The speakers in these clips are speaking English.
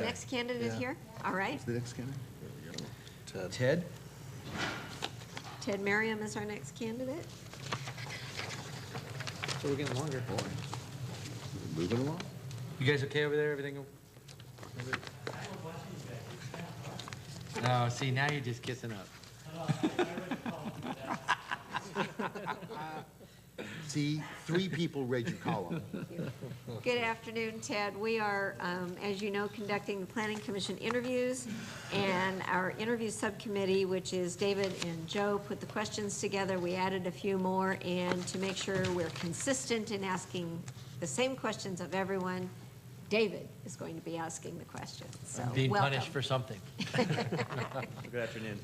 next candidate here? All right. Who's the next candidate? Ted? Ted Meriam is our next candidate. So we're getting longer. Moving along. You guys okay over there? Everything? No, see, now you're just kissing up. See, 3 people read your column. Good afternoon, Ted. We are, as you know, conducting the Planning Commission interviews, and our interview subcommittee, which is David and Joe, put the questions together. We added a few more, and to make sure we're consistent in asking the same questions of everyone, David is going to be asking the questions. So, Being welcome. punished for something. Good afternoon.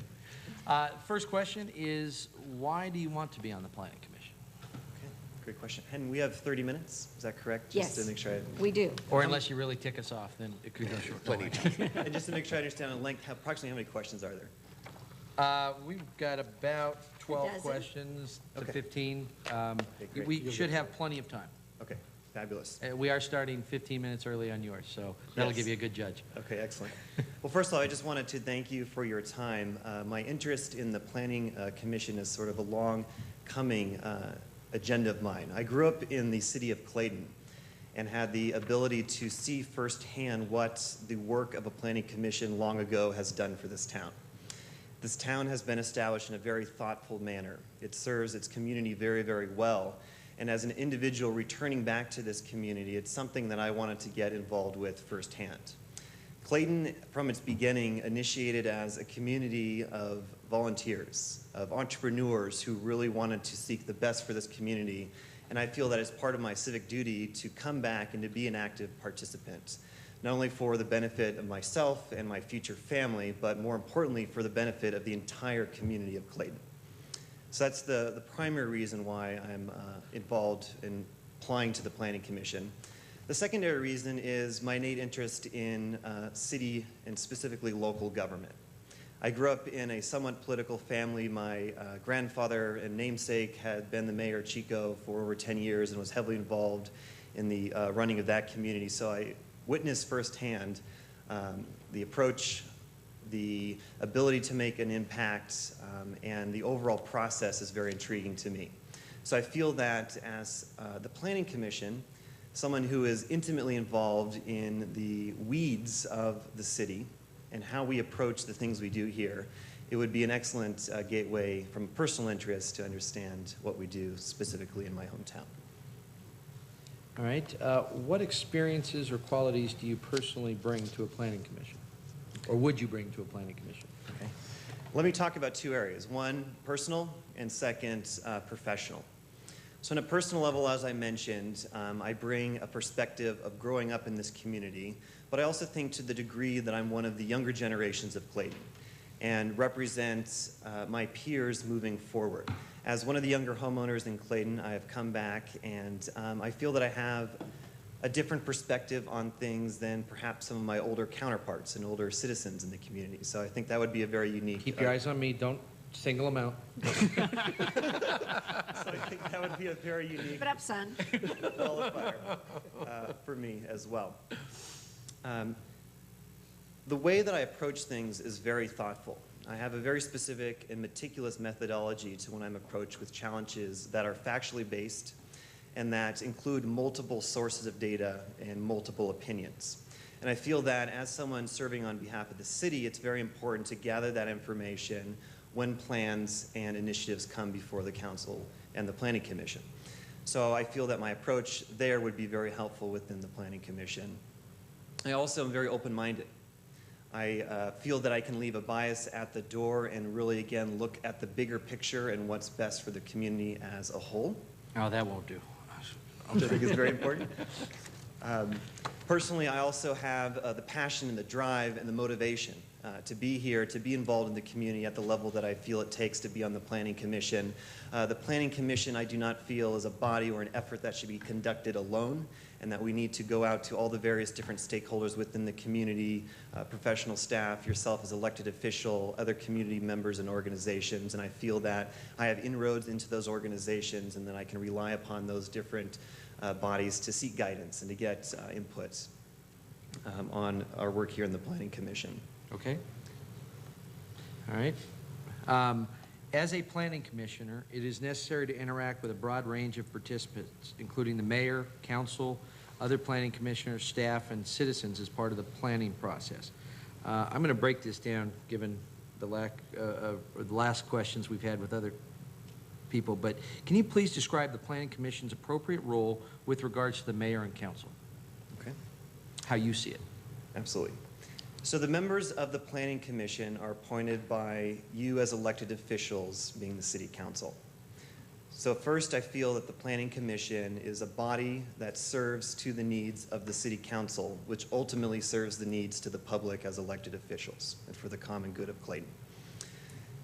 First question is, why do you want to be on the Planning Commission? Okay, great question. And we have 30 minutes, is that correct? Yes, Just to make sure we do. Or unless you really tick us off, then it could go short. and just to make sure I understand in length, approximately how many questions are there? We've got about 12 dozen? questions to Okay. 15. great. We should have plenty of time. Okay, fabulous. We are starting 15 minutes early on yours, so that'll Yes. give you a good judge. Okay, excellent. Well, first of all, I just wanted to thank you for your time. My interest in the Planning Commission is sort of a long-coming agenda of mine. I grew up in the city of Clayton and had the ability to see firsthand what the work of a Planning Commission long ago has done for this town. This town has been established in a very thoughtful manner. It serves its community very, very well. And as an individual returning back to this community, it's something that I wanted to get involved with firsthand. Clayton, from its beginning, initiated as a community of volunteers, of entrepreneurs who really wanted to seek the best for this community. And I feel that it's part of my civic duty to come back and to be an active participant, not only for the benefit of myself and my future family, but more importantly, for the benefit of the entire community of Clayton. So that's the primary reason why I'm involved in applying to the Planning Commission. The secondary reason is my innate interest in city and specifically local government. I grew up in a somewhat political family. My grandfather and namesake had been the mayor of Chico for over 10 years and was heavily involved in the running of that community. So I witnessed firsthand the approach, the ability to make an impact, and the overall process is very intriguing to me. So I feel that as the Planning Commission, someone who is intimately involved in the weeds of the city and how we approach the things we do here, it would be an excellent gateway from personal interest to understand what we do specifically in my hometown. All right. What experiences or qualities do you personally bring to a planning commission? Or would you bring to a planning commission? Okay. Let me talk about 2 areas. One, personal, and second, professional. So on a personal level, as I mentioned, I bring a perspective of growing up in this community, but I also think to the degree that I'm one of the younger generations of Clayton and represent my peers moving forward. As one of the younger homeowners in Clayton, I have come back and I feel that I have a different perspective on things than perhaps some of my older counterparts and older citizens in the community. So I think that would be a very unique... Keep your eyes on me. Don't single them out. So I think that would be a very unique... Keep it up, son. qualifier for me as well. The way that I approach things is very thoughtful. I have a very specific and meticulous methodology to when I'm approached with challenges that are factually based and that include multiple sources of data and multiple opinions. And I feel that as someone serving on behalf of the city, it's very important to gather that information when plans and initiatives come before the council and the Planning Commission. So I feel that my approach there would be very helpful within the Planning Commission. I also am very open-minded. I feel that I can leave a bias at the door and really, again, look at the bigger picture and what's best for the community as a whole. Oh, that won't do. Which I think is very important. Personally, I also have the passion and the drive and the motivation to be here, to be involved in the community at the level that I feel it takes to be on the Planning Commission. The Planning Commission, I do not feel, is a body or an effort that should be conducted alone, and that we need to go out to all the various different stakeholders within the community, professional staff, yourself as elected official, other community members and organizations, and I feel that I have inroads into those organizations and that I can rely upon those different bodies to seek guidance and to get inputs. on our work here in the Planning Commission. Okay. All right. As a planning commissioner, it is necessary to interact with a broad range of participants, including the mayor, council, other planning commissioners, staff, and citizens as part of the planning process. I'm going to break this down, given the last questions we've had with other people, but can you please describe the planning commission's appropriate role with regards to the mayor and council? Okay. How you see it? Absolutely. So the members of the Planning Commission are appointed by you as elected officials, being the City Council. So first, I feel that the Planning Commission is a body that serves to the needs of the City Council, which ultimately serves the needs to the public as elected officials and for the common good of Clayton.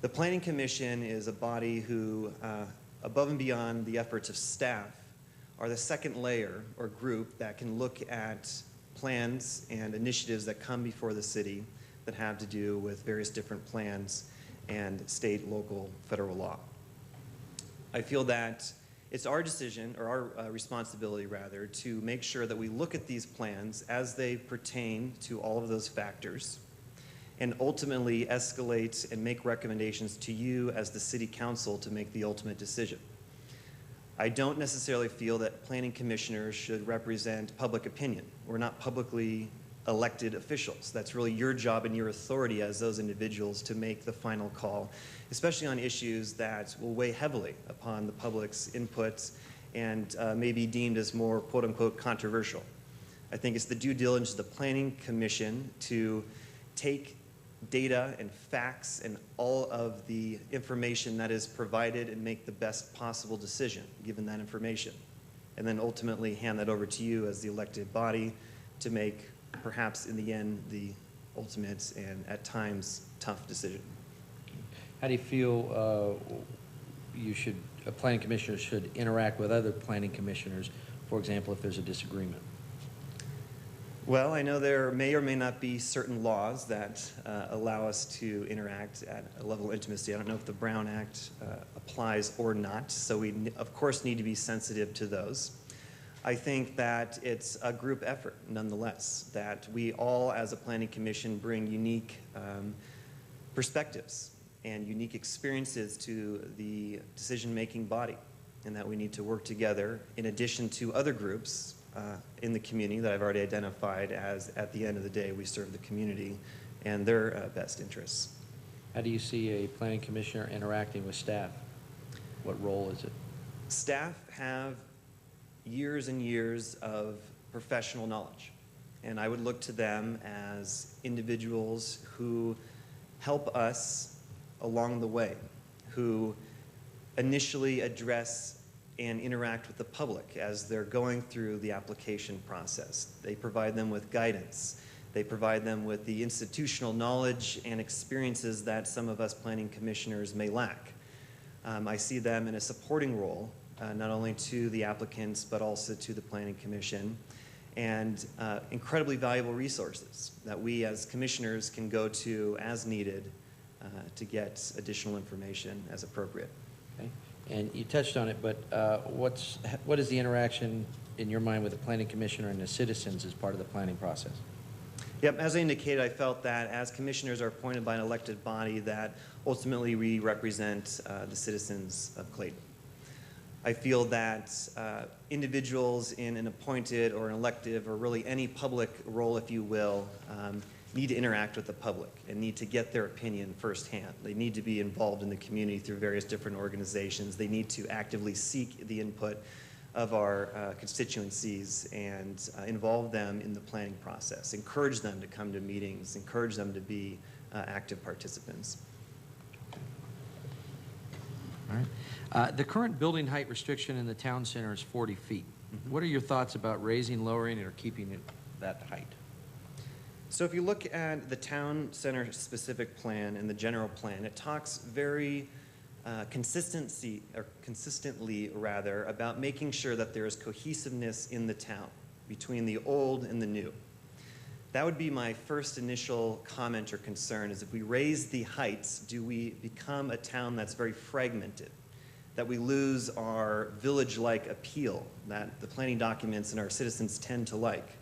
The Planning Commission is a body who, above and beyond the efforts of staff, are the second layer or group that can look at plans and initiatives that come before the city that have to do with various different plans and state, local, federal law. I feel that it's our decision, or our responsibility rather, to make sure that we look at these plans as they pertain to all of those factors and ultimately escalate and make recommendations to you as the City Council to make the ultimate decision. I don't necessarily feel that planning commissioners should represent public opinion. We're not publicly elected officials. That's really your job and your authority as those individuals to make the final call, especially on issues that will weigh heavily upon the public's inputs and may be deemed as more quote-unquote controversial. I think it's the due diligence of the Planning Commission to take data and facts and all of the information that is provided and make the best possible decision given that information, and then ultimately hand that over to you as the elected body to make perhaps in the end the ultimate and at times tough decision. How do you feel a planning commissioner should interact with other planning commissioners, for example, if there's a disagreement? Well, I know there may or may not be certain laws that allow us to interact at a level of intimacy. I don't know if the Brown Act applies or not, so we, of course, need to be sensitive to those. I think that it's a group effort, nonetheless, that we all, as a planning commission, bring unique perspectives and unique experiences to the decision-making body, and that we need to work together in addition to other groups in the community that I've already identified as, at the end of the day, we serve the community and their best interests. How do you see a planning commissioner interacting with staff? What role is it? Staff have years and years of professional knowledge, and I would look to them as individuals who help us along the way, who initially address and interact with the public as they're going through the application process. They provide them with guidance. They provide them with the institutional knowledge and experiences that some of us planning commissioners may lack. I see them in a supporting role, not only to the applicants, but also to the Planning Commission, and incredibly valuable resources that we as commissioners can go to as needed to get additional information as appropriate. Okay. And you touched on it, but what is the interaction in your mind with the planning commissioner and the citizens as part of the planning process? Yep, as I indicated, I felt that as commissioners are appointed by an elected body, that ultimately we represent the citizens of Clayton. I feel that individuals in an appointed or an elective or really any public role, if you will, need to interact with the public and need to get their opinion firsthand. They need to be involved in the community through various different organizations. They need to actively seek the input of our constituencies and involve them in the planning process, encourage them to come to meetings, encourage them to be active participants. All right. The current building height restriction in the town center is 40 feet. Mm-hmm. What are your thoughts about raising, lowering, or keeping it that height? So if you look at the town center specific plan and the general plan, it talks very consistently about making sure that there is cohesiveness in the town between the old and the new. That would be my first initial comment or concern, is if we raise the heights, do we become a town that's very fragmented, that we lose our village-like appeal that the planning documents and our citizens tend to like?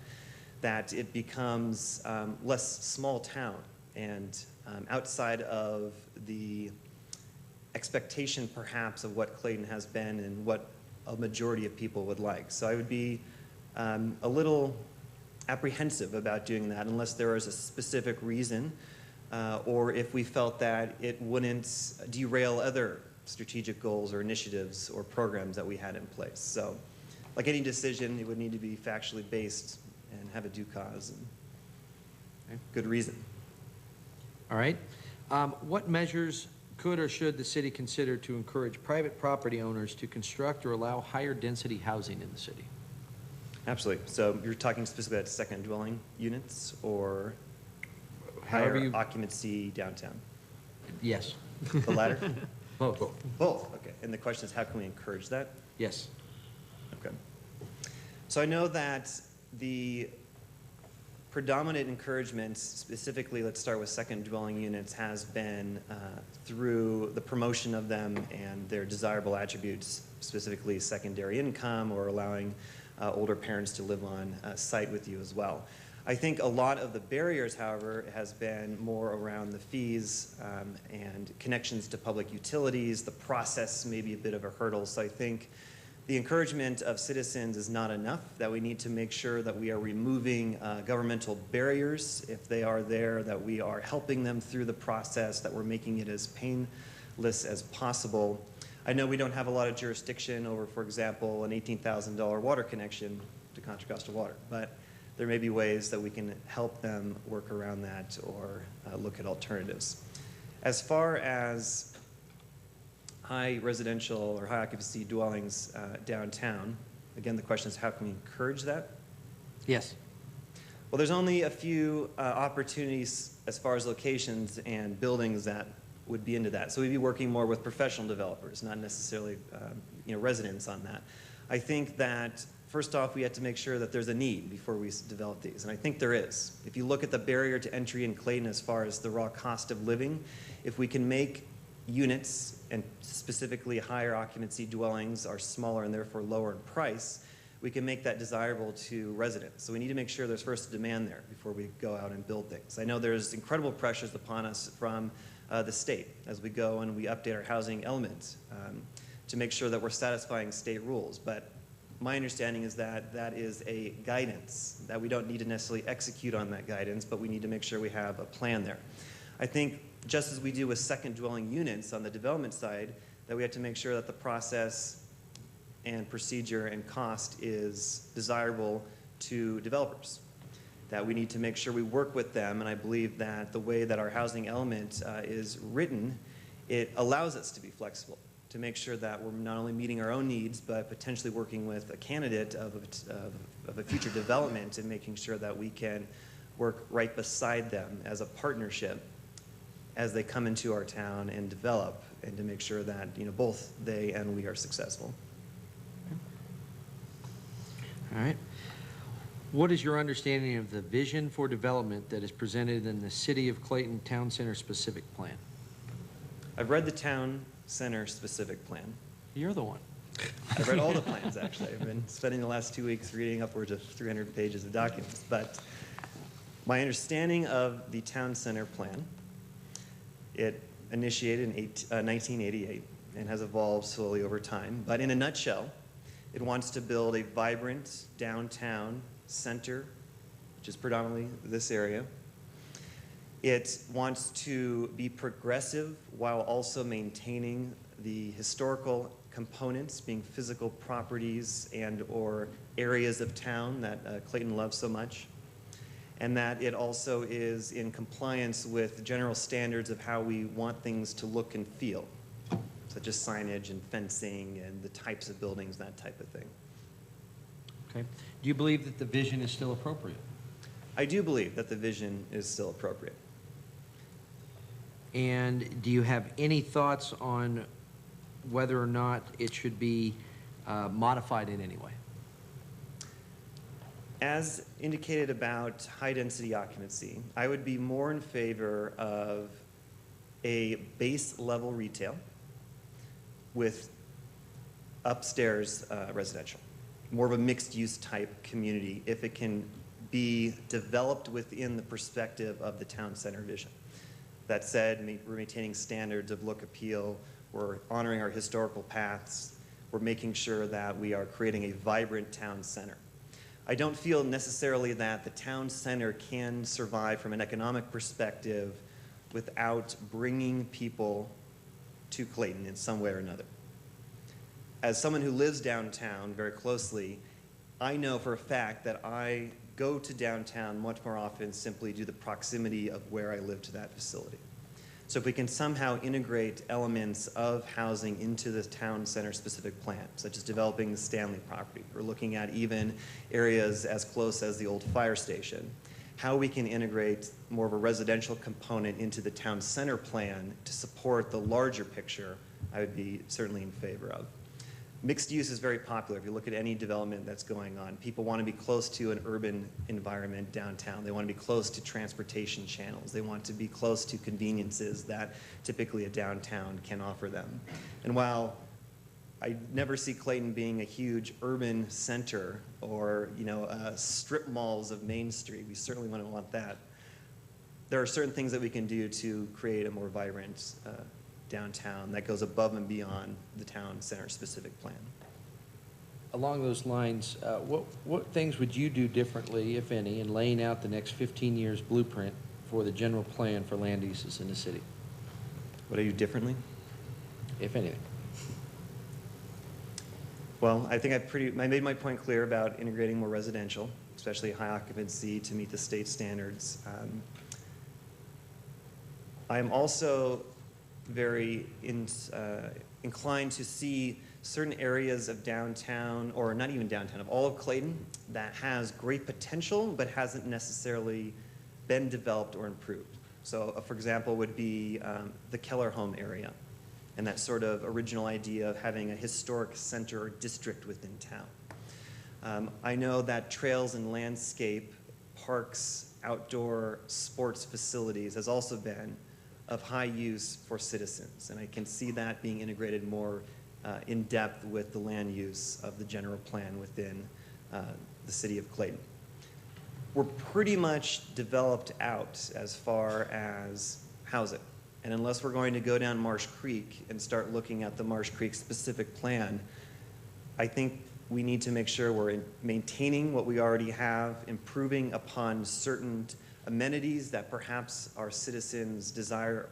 that it becomes less small town and outside of the expectation perhaps of what Clayton has been and what a majority of people would like. So I would be a little apprehensive about doing that unless there was a specific reason or if we felt that it wouldn't derail other strategic goals or initiatives or programs that we had in place. So like any decision, it would need to be factually based and have a due cause and good reason. All right. What measures could or should the city consider to encourage private property owners to construct or allow higher density housing in the city? Absolutely. So you're talking specifically about second dwelling units or However higher you- occupancy downtown? Yes. The latter? Both. Both, okay. And the question is, how can we encourage that? Yes. Okay. So I know that the predominant encouragement, specifically, let's start with second dwelling units, has been through the promotion of them and their desirable attributes, specifically secondary income or allowing older parents to live on site with you as well. I think a lot of the barriers, however, has been more around the fees and connections to public utilities. The process may be a bit of a hurdle. So I think the encouragement of citizens is not enough, that we need to make sure that we are removing governmental barriers if they are there, that we are helping them through the process, that we're making it as painless as possible. I know we don't have a lot of jurisdiction over, for example, an $18,000 water connection to Contra Costa Water, but there may be ways that we can help them work around that or look at alternatives. As far as high residential or high occupancy dwellings downtown, again, the question is how can we encourage that? Yes. Well, there's only a few opportunities as far as locations and buildings that would be into that. So we'd be working more with professional developers, not necessarily residents on that. I think that first off, we have to make sure that there's a need before we develop these, and I think there is. If you look at the barrier to entry in Clayton as far as the raw cost of living, if we can make units, and specifically higher occupancy dwellings are smaller and therefore lower in price, we can make that desirable to residents. So we need to make sure there's first a demand there before we go out and build things. I know there's incredible pressures upon us from the state as we go and we update our housing element to make sure that we're satisfying state rules. But my understanding is that that is a guidance, that we don't need to necessarily execute on that guidance, but we need to make sure we have a plan there. I think just as we do with second dwelling units on the development side, that we have to make sure that the process and procedure and cost is desirable to developers. That we need to make sure we work with them, and I believe that the way that our housing element is written, it allows us to be flexible, to make sure that we're not only meeting our own needs, but potentially working with a candidate of a future development and making sure that we can work right beside them as a partnership as they come into our town and develop, and to make sure that both they and we are successful. All right. What is your understanding of the vision for development that is presented in the City of Clayton Town Center specific plan? I've read the town center specific plan. You're the one. I've read all the plans, actually. I've been spending the last 2 weeks reading upwards of 300 pages of documents. But my understanding of the town center plan, it initiated in 1988 and has evolved slowly over time. But in a nutshell, it wants to build a vibrant downtown center, which is predominantly this area. It wants to be progressive while also maintaining the historical components, being physical properties and or areas of town that Clayton loves so much. And that it also is in compliance with general standards of how we want things to look and feel, such as signage and fencing and the types of buildings, that type of thing. Okay. Do you believe that the vision is still appropriate? I do believe that the vision is still appropriate. And do you have any thoughts on whether or not it should be modified in any way? As indicated about high-density occupancy, I would be more in favor of a base-level retail with upstairs residential, more of a mixed-use type community if it can be developed within the perspective of the town center vision. That said, we're maintaining standards of look, appeal, we're honoring our historical paths, we're making sure that we are creating a vibrant town center. I don't feel necessarily that the town center can survive from an economic perspective without bringing people to Clayton in some way or another. As someone who lives downtown very closely, I know for a fact that I go to downtown much more often simply due to the proximity of where I live to that facility. So if we can somehow integrate elements of housing into the town center specific plan, such as developing the Stanley property, or looking at even areas as close as the old fire station, how we can integrate more of a residential component into the town center plan to support the larger picture, I would be certainly in favor of. Mixed use is very popular. If you look at any development that's going on, people want to be close to an urban environment downtown. They want to be close to transportation channels. They want to be close to conveniences that typically a downtown can offer them. And while I never see Clayton being a huge urban center or, strip malls of Main Street, we certainly wouldn't want that. There are certain things that we can do to create a more vibrant downtown that goes above and beyond the town center specific plan. Along those lines, what things would you do differently, if any, in laying out the next 15 years blueprint for the general plan for land uses in the city, What do you do differently? if anything? Well, I think I made my point clear about integrating more residential, especially high occupancy to meet the state standards. I am also very inclined to see certain areas of downtown, or not even downtown, of all of Clayton, that has great potential but hasn't necessarily been developed or improved. So, for example, would be the Keller Home area, and that sort of original idea of having a historic center or district within town. I know that trails and landscape, parks, outdoor sports facilities has also been of high use for citizens, and I can see that being integrated more in depth with the land use of the general plan within the city of Clayton. We're pretty much developed out as far as housing, and unless we're going to go down Marsh Creek and start looking at the Marsh Creek specific plan, I think we need to make sure we're maintaining what we already have, improving upon certain amenities that perhaps our citizens desire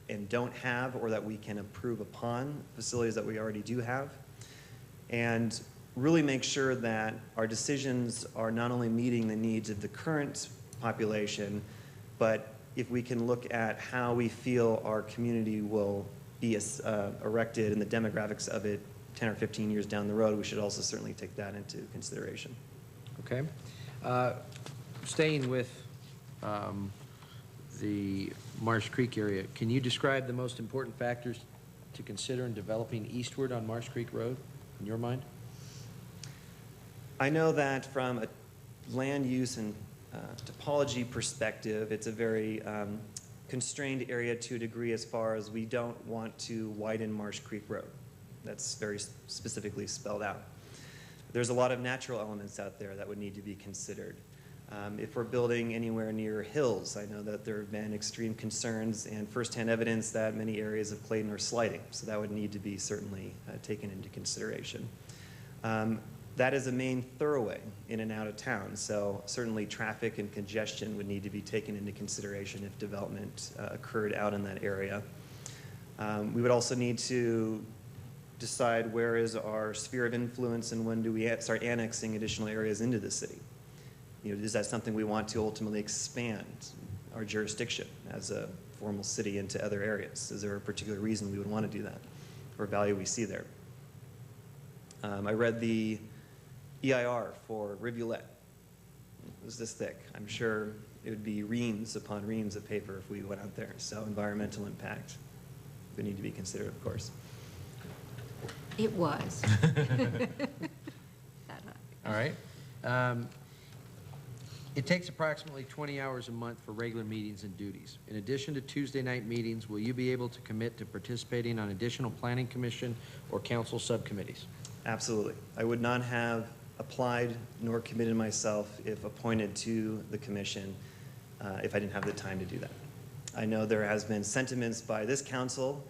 and don't have, or that we can improve upon facilities that we already do have, and really make sure that our decisions are not only meeting the needs of the current population, but if we can look at how we feel our community will be erected and the demographics of it 10 or 15 years down the road, we should also certainly take that into consideration. Okay. Staying with the Marsh Creek area, can you describe the most important factors to consider in developing eastward on Marsh Creek Road, in your mind? I know that from a land use and topology perspective, it's a very constrained area to a degree as far as we don't want to widen Marsh Creek Road. That's very specifically spelled out. There's a lot of natural elements out there that would need to be considered. If we're building anywhere near hills, I know that there have been extreme concerns and firsthand evidence that many areas of Clayton are sliding, so that would need to be certainly taken into consideration. That is a main thoroughway in and out of town, so certainly traffic and congestion would need to be taken into consideration if development occurred out in that area. We would also need to decide where is our sphere of influence and when do we start annexing additional areas into the city. Is that something we want to ultimately expand our jurisdiction as a formal city into other areas? Is there a particular reason we would want to do that or value we see there? I read the EIR for Rivulet. It was this thick. I'm sure it would be reams upon reams of paper if we went out there. So environmental impact would need to be considered, of course. It was. All right. It takes approximately 20 hours a month for regular meetings and duties. In addition to Tuesday night meetings, will you be able to commit to participating on additional planning commission or council subcommittees? Absolutely. I would not have applied nor committed myself, if appointed to the commission, if I didn't have the time to do that. I know there has been sentiments by this council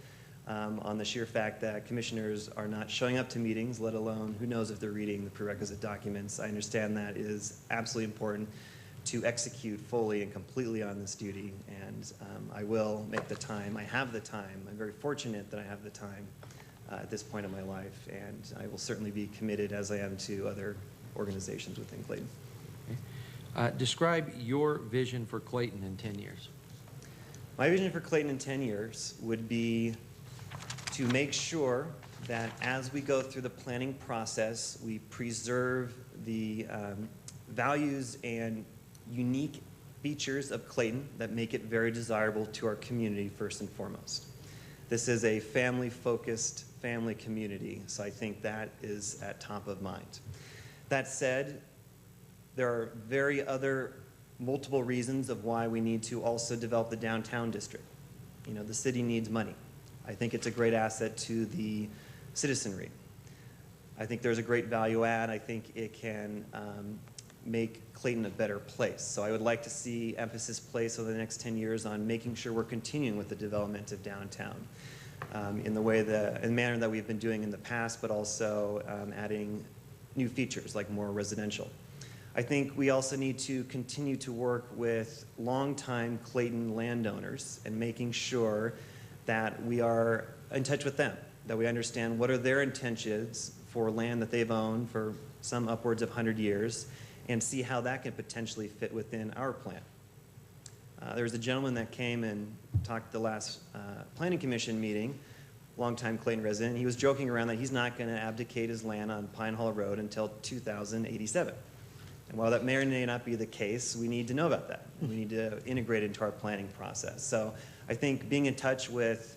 on the sheer fact that commissioners are not showing up to meetings, let alone who knows if they're reading the prerequisite documents. I understand that is absolutely important to execute fully and completely on this duty, and I will make the time. I have the time. I'm very fortunate that I have the time at this point in my life, and I will certainly be committed, as I am to other organizations within Clayton. Describe your vision for Clayton in 10 years. My vision for Clayton in 10 years would be to make sure that as we go through the planning process, we preserve the values and unique features of Clayton that make it very desirable to our community first and foremost. This is a family-focused family community, so I think that is at top of mind. That said, there are multiple reasons of why we need to also develop the downtown district. You know, the city needs money. I think it's a great asset to the citizenry. I think there's a great value add. I think it can make Clayton a better place. So I would like to see emphasis placed over the next 10 years on making sure we're continuing with the development of downtown in the manner that we've been doing in the past, but also adding new features like more residential. I think we also need to continue to work with longtime Clayton landowners and making sure that we are in touch with them, that we understand what are their intentions for land that they've owned for some upwards of 100 years, and see how that can potentially fit within our plan. There was a gentleman that came and talked at the last Planning Commission meeting, longtime Clayton resident. He was joking around that he's not going to abdicate his land on Pine Hall Road until 2087. And while that may or may not be the case, we need to know about that. We need to integrate it into our planning process. So I think being in touch with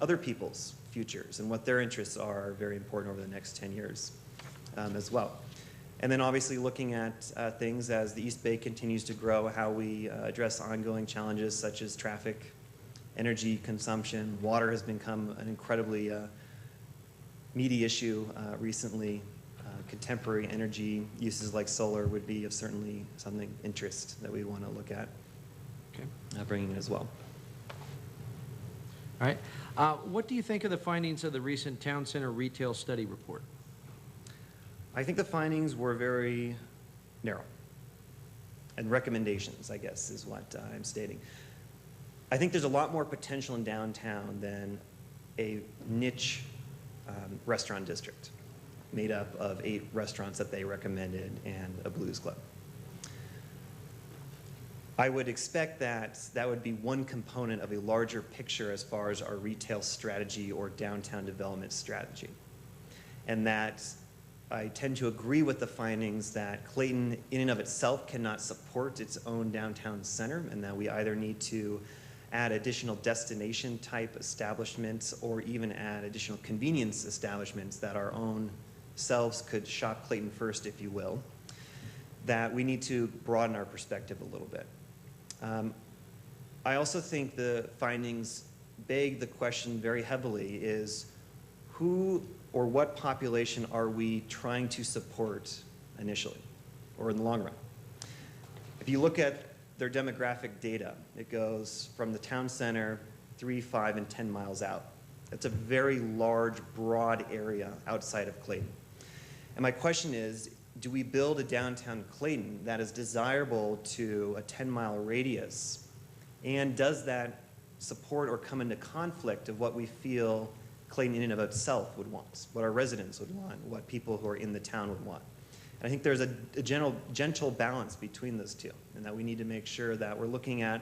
other people's futures and what their interests are very important over the next 10 years as well. And then obviously looking at things as the East Bay continues to grow, how we address ongoing challenges such as traffic, energy consumption. Water has become an incredibly meaty issue recently. Contemporary energy uses like solar would be of certainly something interest that we want to look at bringing in as well. All right. What do you think of the findings of the recent Town Center Retail Study Report? I think the findings were very narrow, and recommendations, I guess, is what I'm stating. I think there's a lot more potential in downtown than a niche restaurant district made up of 8 restaurants that they recommended and a blues club. I would expect that that would be one component of a larger picture as far as our retail strategy or downtown development strategy. And that I tend to agree with the findings that Clayton in and of itself cannot support its own downtown center, and that we either need to add additional destination type establishments or even add additional convenience establishments that our own selves could shop Clayton first, if you will, that we need to broaden our perspective a little bit. I also think the findings beg the question very heavily is who or what population are we trying to support initially or in the long run? If you look at their demographic data, it goes from the town center 3, 5, and 10 miles out. That's a very large, broad area outside of Clayton. And my question is, do we build a downtown Clayton that is desirable to a 10-mile radius? And does that support or come into conflict of what we feel Clayton in and of itself would want, what our residents would want, what people who are in the town would want? And I think there's a gentle balance between those two, and that we need to make sure that we're looking at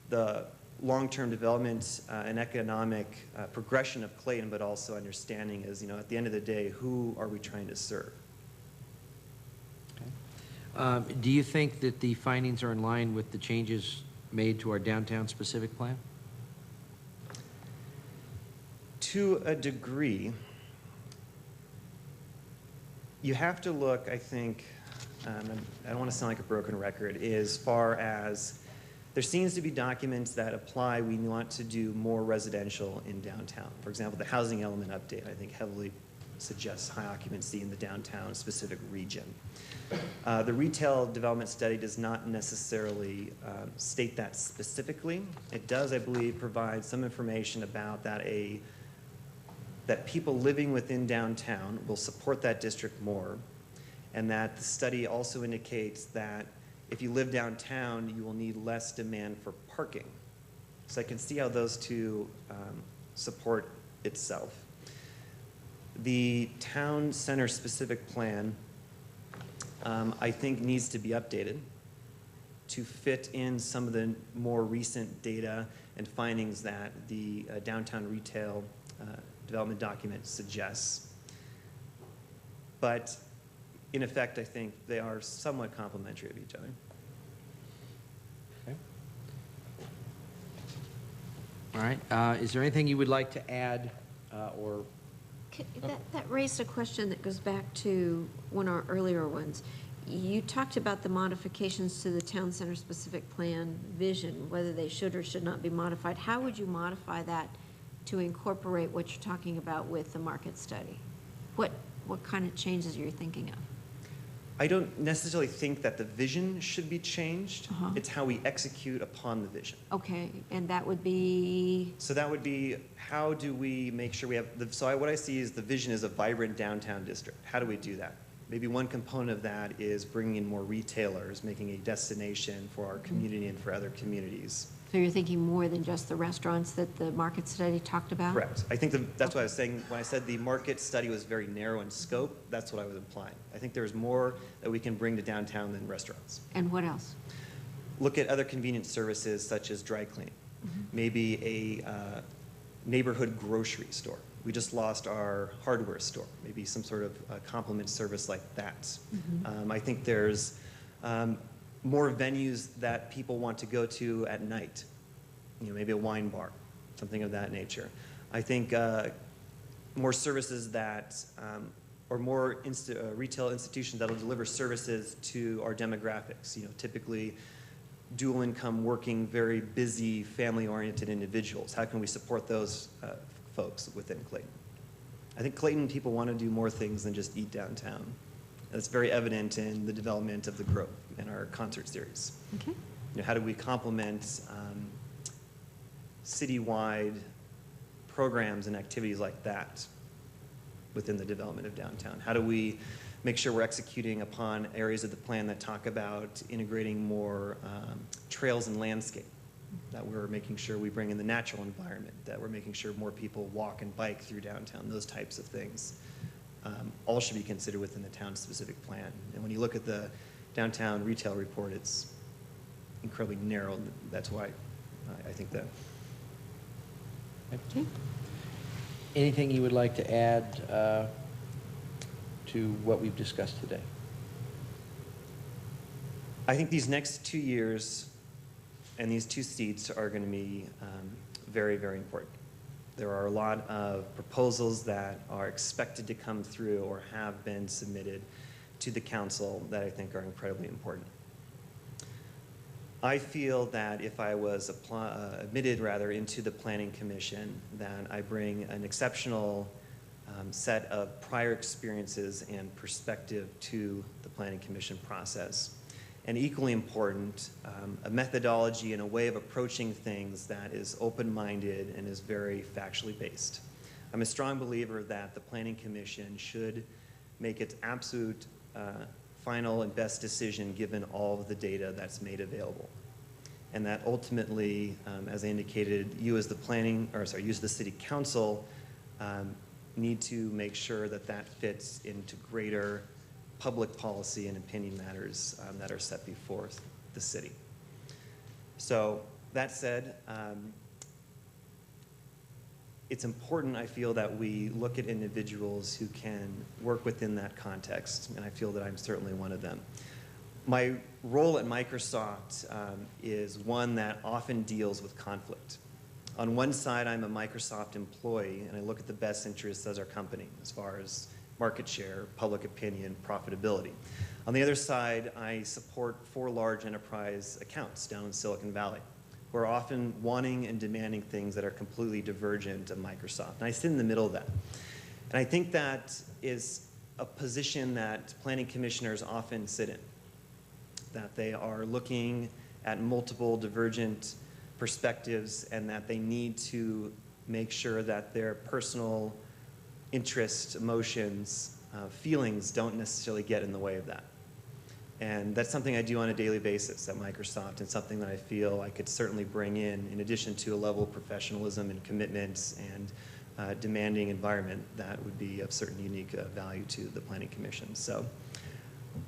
the long-term development and economic progression of Clayton, but also understanding is, you know, at the end of the day, who are we trying to serve? Okay. Do you think that the findings are in line with the changes made to our downtown specific plan? To a degree. You have to look, I think, I don't want to sound like a broken record, as far as there seems to be documents that apply we want to do more residential in downtown. For example, the housing element update, I think, heavily suggests high occupancy in the downtown specific region. The retail development study does not necessarily state that specifically. It does, I believe, provide some information about that people living within downtown will support that district more, and that the study also indicates that if you live downtown, you will need less demand for parking. So I can see how those two support itself. The town center specific plan, I think, needs to be updated to fit in some of the more recent data and findings that the downtown retail development document suggests. But in effect, I think they are somewhat complementary of each other. Okay. All right. Is there anything you would like to add or? That raised a question that goes back to one of our earlier ones. You talked about the modifications to the town center specific plan vision, whether they should or should not be modified. How would you modify that to incorporate what you're talking about with the market study? What kind of changes are you thinking of? I don't necessarily think that the vision should be changed. Uh-huh. It's how we execute upon the vision. Okay, and that would be? So that would be, how do we make sure we have, what I see is the vision is a vibrant downtown district. How do we do that? Maybe one component of that is bringing in more retailers, making a destination for our community and for other communities. So you're thinking more than just the restaurants that the market study talked about? Correct. I think that's what I was saying when I said the market study was very narrow in scope. That's what I was implying. I think there's more that we can bring to downtown than restaurants. And what else? Look at other convenience services such as dry cleaning, maybe a neighborhood grocery store. We just lost our hardware store, maybe some sort of complement service like that. I think there's more venues that people want to go to at night, maybe a wine bar, something of that nature. I think more services that, or more retail institutions that will deliver services to our demographics, typically dual income, working, very busy, family-oriented individuals. How can we support those folks within Clayton? I think Clayton people want to do more things than just eat downtown. That's very evident in the development of the Grove and our concert series. Okay. How do we complement citywide programs and activities like that within the development of downtown? How do we make sure we're executing upon areas of the plan that talk about integrating more trails and landscape, that we're making sure we bring in the natural environment, that we're making sure more people walk and bike through downtown, those types of things. All should be considered within the town-specific plan. And when you look at the downtown retail report, it's incredibly narrow. That's why I think that. Okay. Anything you would like to add to what we've discussed today? I think these next 2 years and these 2 seats are going to be very, very important. There are a lot of proposals that are expected to come through or have been submitted to the council that I think are incredibly important. I feel that if I was admitted into the Planning Commission, that I bring an exceptional set of prior experiences and perspective to the Planning Commission process. And equally important, a methodology and a way of approaching things that is open-minded and is very factually based. I'm a strong believer that the Planning Commission should make its absolute final and best decision given all of the data that's made available. And that ultimately, as I indicated, you as the City Council need to make sure that that fits into greater public policy and opinion matters that are set before the city. So that said, it's important, I feel, that we look at individuals who can work within that context, and I feel that I'm certainly one of them. My role at Microsoft is one that often deals with conflict. On one side, I'm a Microsoft employee, and I look at the best interests as our company as far as market share, public opinion, profitability. On the other side, I support 4 large enterprise accounts down in Silicon Valley, who are often wanting and demanding things that are completely divergent of Microsoft. And I sit in the middle of that. And I think that is a position that planning commissioners often sit in, that they are looking at multiple divergent perspectives and that they need to make sure that their personal interests, emotions, feelings don't necessarily get in the way of that. And that's something I do on a daily basis at Microsoft, and something that I feel I could certainly bring in addition to a level of professionalism and commitment and demanding environment that would be of certain unique value to the Planning Commission. So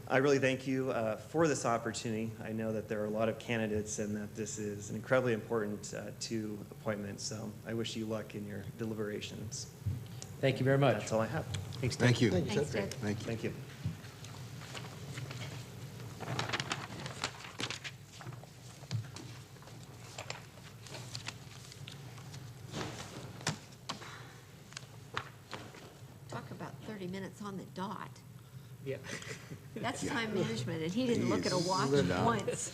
I really thank you for this opportunity. I know that there are a lot of candidates and that this is an incredibly important two appointments, so I wish you luck in your deliberations. Thank you very much. That's all I have. Thanks, Ted. Thank you. Thanks, Ted. Thank you. Thank you. Talk about 30 minutes on the dot. Yeah. That's time management, and he didn't look at a watch Jeez. once.